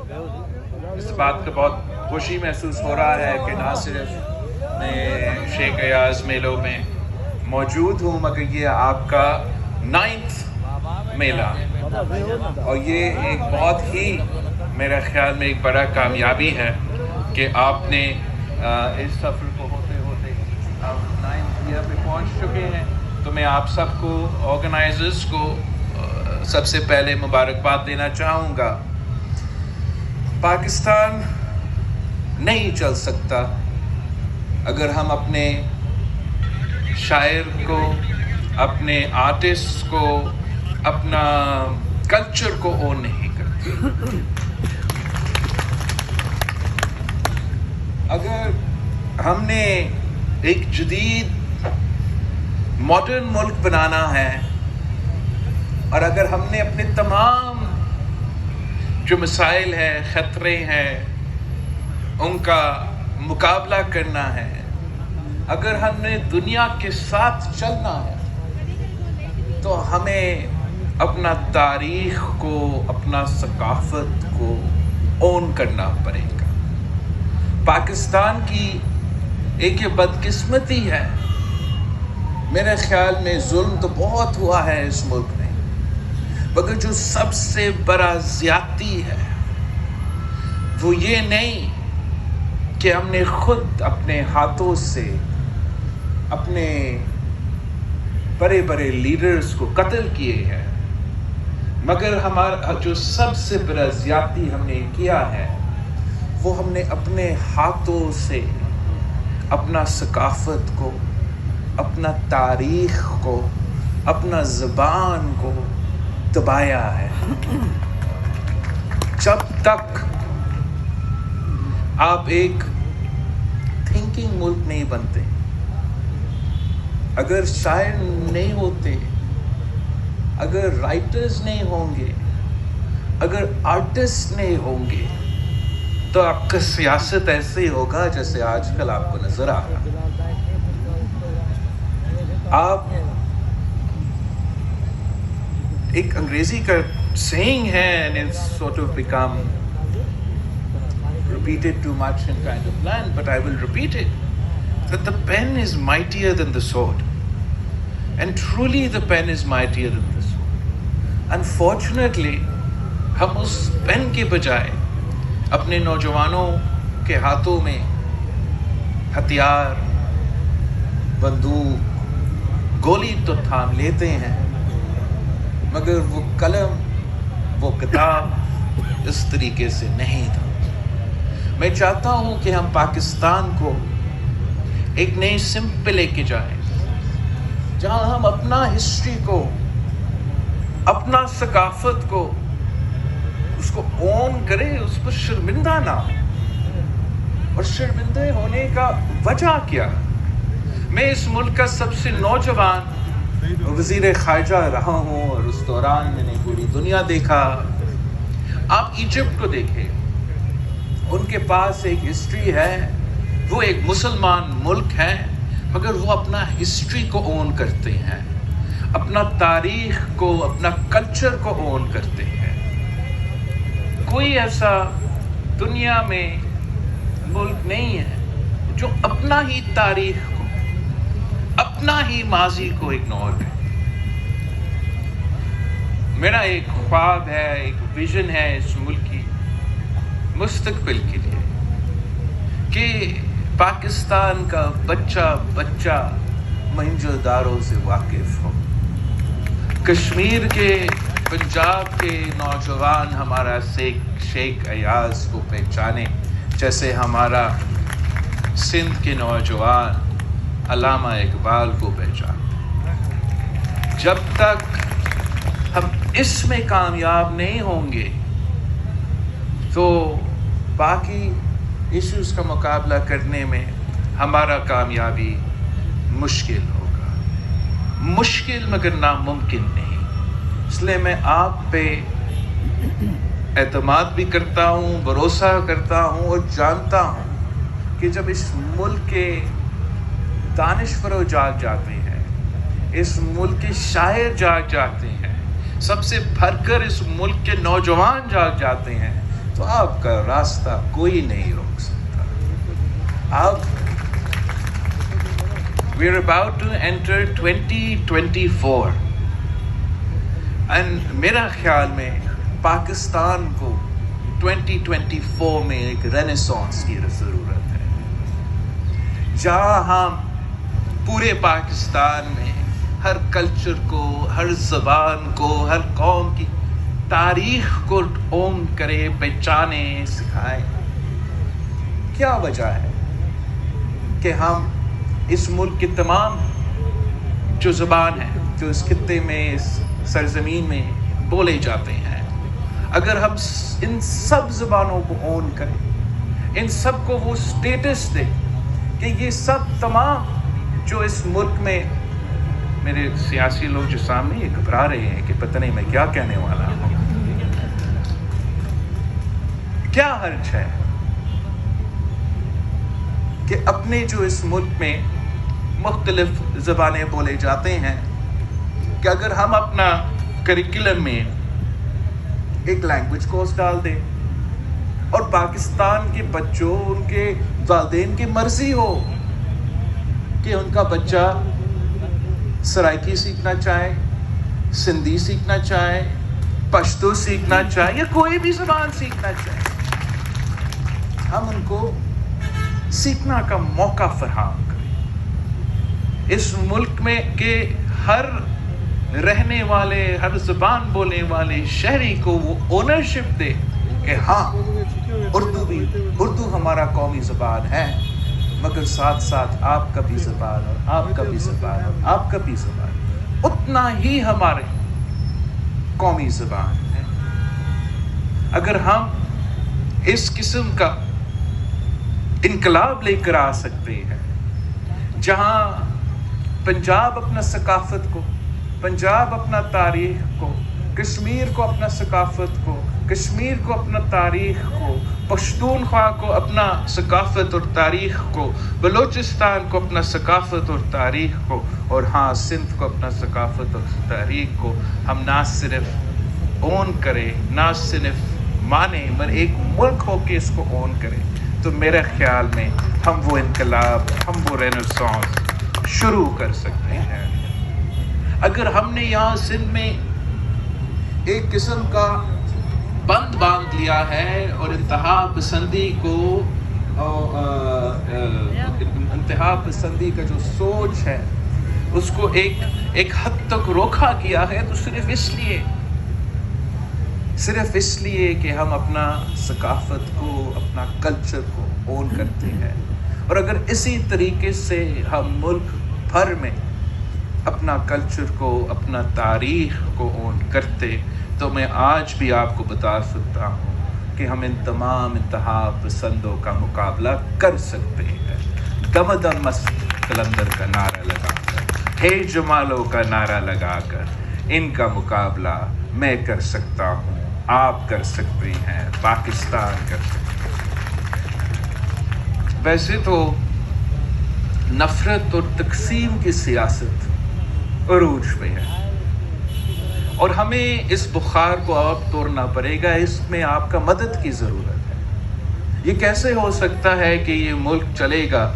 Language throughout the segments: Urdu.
اس بات کا بہت خوشی محسوس ہو رہا ہے کہ نہ صرف میں شیخ ایاز میلوں میں موجود ہوں مگر یہ آپ کا 9th میلہ، اور یہ ایک بہت ہی میرے خیال میں ایک بڑا کامیابی ہے کہ آپ نے اس سفر کو ہوتے ہوتے آپ 9th ایئر پہ پہنچ چکے ہیں. تو میں آپ سب کو آرگنائزرز کو سب سے پہلے مبارکباد دینا چاہوں گا. پاکستان نہیں چل سکتا اگر ہم اپنے شاعر کو، اپنے آرٹسٹ کو، اپنا کلچر کو اون نہیں کرتے. اگر ہم نے ایک جدید ماڈرن ملک بنانا ہے اور اگر ہم نے اپنے تمام جو مسائل ہیں، خطرے ہیں، ان کا مقابلہ کرنا ہے، اگر ہم نے دنیا کے ساتھ چلنا ہے تو ہمیں اپنا تاریخ کو، اپنا ثقافت کو اون کرنا پڑے گا. پاکستان کی ایک یہ بدقسمتی ہے، میرے خیال میں ظلم تو بہت ہوا ہے اس ملک میں، مگر جو سب سے بڑا زیادتی ہے وہ یہ نہیں کہ ہم نے خود اپنے ہاتھوں سے اپنے بڑے بڑے لیڈرز کو قتل کیے ہیں، مگر ہمارا جو سب سے بڑا زیادتی ہم نے کیا ہے وہ ہم نے اپنے ہاتھوں سے اپنا ثقافت کو، اپنا تاریخ کو، اپنا زبان کو دبایا ہے. جب تک آپ ایک تھنکنگ ملک نہیں بنتے، اگر شاعر نہیں ہوتے، اگر رائٹرز نہیں ہوں گے، اگر آرٹسٹ نہیں ہوں گے، تو آپ کا سیاست ایسے ہی ہوگا جیسے آج کل آپ کو نظر آ رہا ہے. آپ ایک انگریزی کا saying ہے and it's sort of become repeated too much in kind of land, but I will repeat it, that the pen is mightier than the sword, and truly the pen is mightier than the sword. Unfortunately ہم اس پین کے بجائے اپنے نوجوانوں کے ہاتھوں میں ہتھیار، بندوق، گولی تو تھام لیتے ہیں، مگر وہ قلم، وہ کتاب اس طریقے سے نہیں تھا. میں چاہتا ہوں کہ ہم پاکستان کو ایک نئی سمت پہ لے کے جائیں، جہاں ہم اپنا ہسٹری کو، اپنا ثقافت کو، اس کو اون کریں، اس پر شرمندہ نہ ہو. اور شرمندہ ہونے کا وجہ کیا؟ میں اس ملک کا سب سے نوجوان وزیر خارجہ رہا ہوں اور اس دوران میں نے پوری دنیا دیکھا. آپ ایجپٹ کو دیکھیں، ان کے پاس ایک ہسٹری ہے، وہ ایک مسلمان ملک ہے مگر وہ اپنا ہسٹری کو اون کرتے ہیں، اپنا تاریخ کو، اپنا کلچر کو اون کرتے ہیں. کوئی ایسا دنیا میں ملک نہیں ہے جو اپنا ہی تاریخ کو، اپنا ہی ماضی کو اگنور کرے. میرا ایک خواب ہے، ایک ویژن ہے اس ملک کی مستقبل کے لیے کہ پاکستان کا بچہ موہنجو دارو سے واقف ہو، کشمیر کے، پنجاب کے نوجوان ہمارا شیخ ایاز کو پہچانے جیسے ہمارا سندھ کے نوجوان علامہ اقبال کو پہچانے. جب تک ہم اس میں کامیاب نہیں ہوں گے تو باقی ایشوز کا مقابلہ کرنے میں ہمارا کامیابی مشکل ہوگا. مشکل مگر ناممکن نہیں. اس لیے میں آپ پہ اعتماد بھی کرتا ہوں، بھروسہ کرتا ہوں اور جانتا ہوں کہ جب اس ملک کے دانشور جاگ جاتے ہیں، اس ملک کے شاعر جاگ جاتے ہیں، سب سے بڑھ کر اس ملک کے نوجوان جاگ جاتے ہیں، تو تو آپ کا راستہ کوئی نہیں روک سکتا. We're about to enter 2024 and میرا خیال میں پاکستان کو 2024 میں ایک رینیسانس کی ضرورت ہے، جہاں ہم پورے پاکستان میں ہر کلچر کو، ہر زبان کو، ہر قوم کی تاریخ کو اون کرے، پہچانے، سکھائیں. کیا وجہ ہے کہ ہم اس ملک کے تمام جو زبان ہیں جو اس خطے میں، اس سرزمین میں بولے جاتے ہیں، اگر ہم ان سب زبانوں کو اون کریں، ان سب کو وہ سٹیٹس دیں کہ یہ سب تمام جو اس ملک میں، میرے سیاسی لوگ جو سامنے یہ گھبرا رہے ہیں کہ پتہ نہیں میں کیا کہنے والا ہوں، کیا حرج ہے کہ اپنے جو اس ملک میں مختلف زبانیں بولے جاتے ہیں، کہ اگر ہم اپنا کریکولم میں ایک لینگویج کورس ڈال دیں اور پاکستان کے بچوں، ان کے والدین کی مرضی ہو کہ ان کا بچہ سرائکی سیکھنا چاہے، سندھی سیکھنا چاہے، پشتو سیکھنا چاہے یا کوئی بھی زبان سیکھنا چاہے، ہم ان کو سیکھنا کا موقع فراہم کریں. اس ملک میں کہ ہر رہنے والے، ہر زبان بولنے والے شہری کو وہ اونرشپ دے کہ ہاں اردو ہمارا قومی زبان ہے، مگر ساتھ ساتھ آپ کا بھی زبان اور آپ کا بھی زبان اور آپ کا بھی زبان اتنا ہی ہمارے قومی زبان ہے. اگر ہم اس قسم کا انقلاب لے کر آ سکتے ہیں، جہاں پنجاب اپنا ثقافت کو، پنجاب اپنا تاریخ کو، کشمیر کو اپنا ثقافت کو، کشمیر کو اپنا تاریخ کو، پشتونخوا کو اپنا ثقافت اور تاریخ کو، بلوچستان کو اپنا ثقافت اور تاریخ کو، اور ہاں سندھ کو اپنا ثقافت اور تاریخ کو ہم نہ صرف اون کریں، نہ صرف مانیں، مگر ایک ملک ہو کے اس کو اون کریں، تو میرے خیال میں ہم وہ انقلاب، ہم وہ رینیسانس شروع کر سکتے ہیں. اگر ہم نے یہاں سندھ میں ایک قسم کا بند باندھ لیا ہے اور انتہا پسندی کو، انتہا پسندی کا جو سوچ ہے اس کو ایک حد تک روکا کیا ہے، تو صرف اس لیے کہ ہم اپنا ثقافت کو، اپنا کلچر کو اون کرتے ہیں. اور اگر اسی طریقے سے ہم ملک بھر میں اپنا کلچر کو، اپنا تاریخ کو اون کرتے، تو میں آج بھی آپ کو بتا سکتا ہوں کہ ہم ان تمام انتہا پسندوں کا مقابلہ کر سکتے ہیں. دم دم مست قلندر کا نعرہ لگا کر، ہے جمالوں کا نعرہ لگا کر، ان کا مقابلہ میں کر سکتا ہوں، آپ کر سکتے ہیں، پاکستان کر سکتے ہیں. ویسے تو نفرت اور تقسیم کی سیاست عروج پہ ہے، اور ہمیں اس بخار کو اب توڑنا پڑے گا. اس میں آپ کا مدد کی ضرورت ہے. یہ کیسے ہو سکتا ہے کہ یہ ملک چلے گا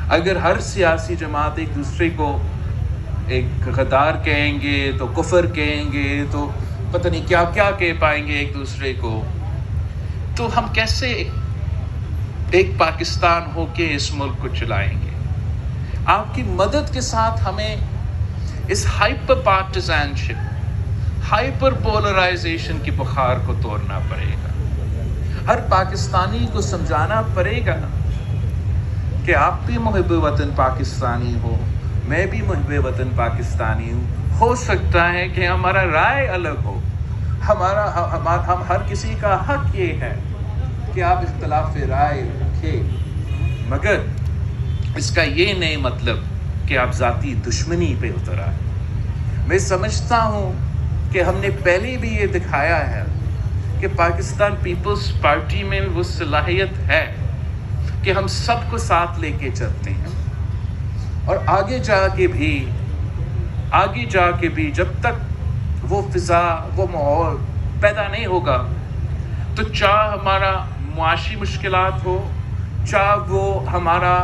اگر ہر سیاسی جماعت ایک دوسرے کو ایک غدار کہیں گے، تو کفر کہیں گے، تو پتہ نہیں کیا کیا کہہ پائیں گے ایک دوسرے کو. تو ہم کیسے ایک پاکستان ہو کے اس ملک کو چلائیں گے؟ آپ کی مدد کے ساتھ ہمیں اس ہائپر پارٹیزن شپ، ہائپر پولرائزیشن کی بخار کو توڑنا پڑے گا. ہر پاکستانی کو سمجھانا پڑے گا کہ آپ بھی محب وطن پاکستانی ہو، میں بھی محب وطن پاکستانی ہوں. ہو سکتا ہے کہ ہمارا رائے الگ ہو، ہم ہر کسی کا حق یہ ہے کہ آپ اختلاف رائے رکھیں، مگر اس کا یہ نہیں مطلب کہ آپ ذاتی دشمنی پہ اتر آئیں. میں سمجھتا ہوں کہ ہم نے پہلے بھی یہ دکھایا ہے کہ پاکستان پیپلز پارٹی میں وہ صلاحیت ہے کہ ہم سب کو ساتھ لے کے چلتے ہیں، اور آگے جا کے بھی جب تک وہ فضا، وہ ماحول پیدا نہیں ہوگا تو چاہ ہمارا معاشی مشکلات ہو، چاہ وہ ہمارا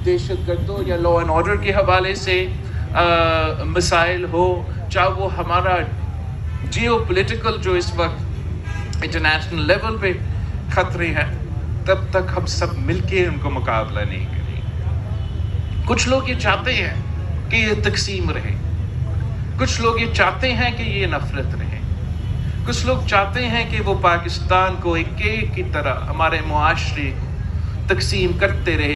دہشت گردوں یا لا اینڈ آرڈر کے حوالے سے مسائل ہو، چاہے وہ ہمارا جیو پولیٹیکل جو اس وقت انٹرنیشنل لیول پہ خطرے ہیں، تب تک ہم سب مل کے ان کو مقابلہ نہیں کریں گے۔ کچھ لوگ یہ چاہتے ہیں کہ یہ تقسیم رہے، کچھ لوگ یہ چاہتے ہیں کہ یہ نفرت رہے، کچھ لوگ چاہتے ہیں کہ وہ پاکستان کو ایک کیک کی طرح ہمارے معاشرے تقسیم کرتے رہے۔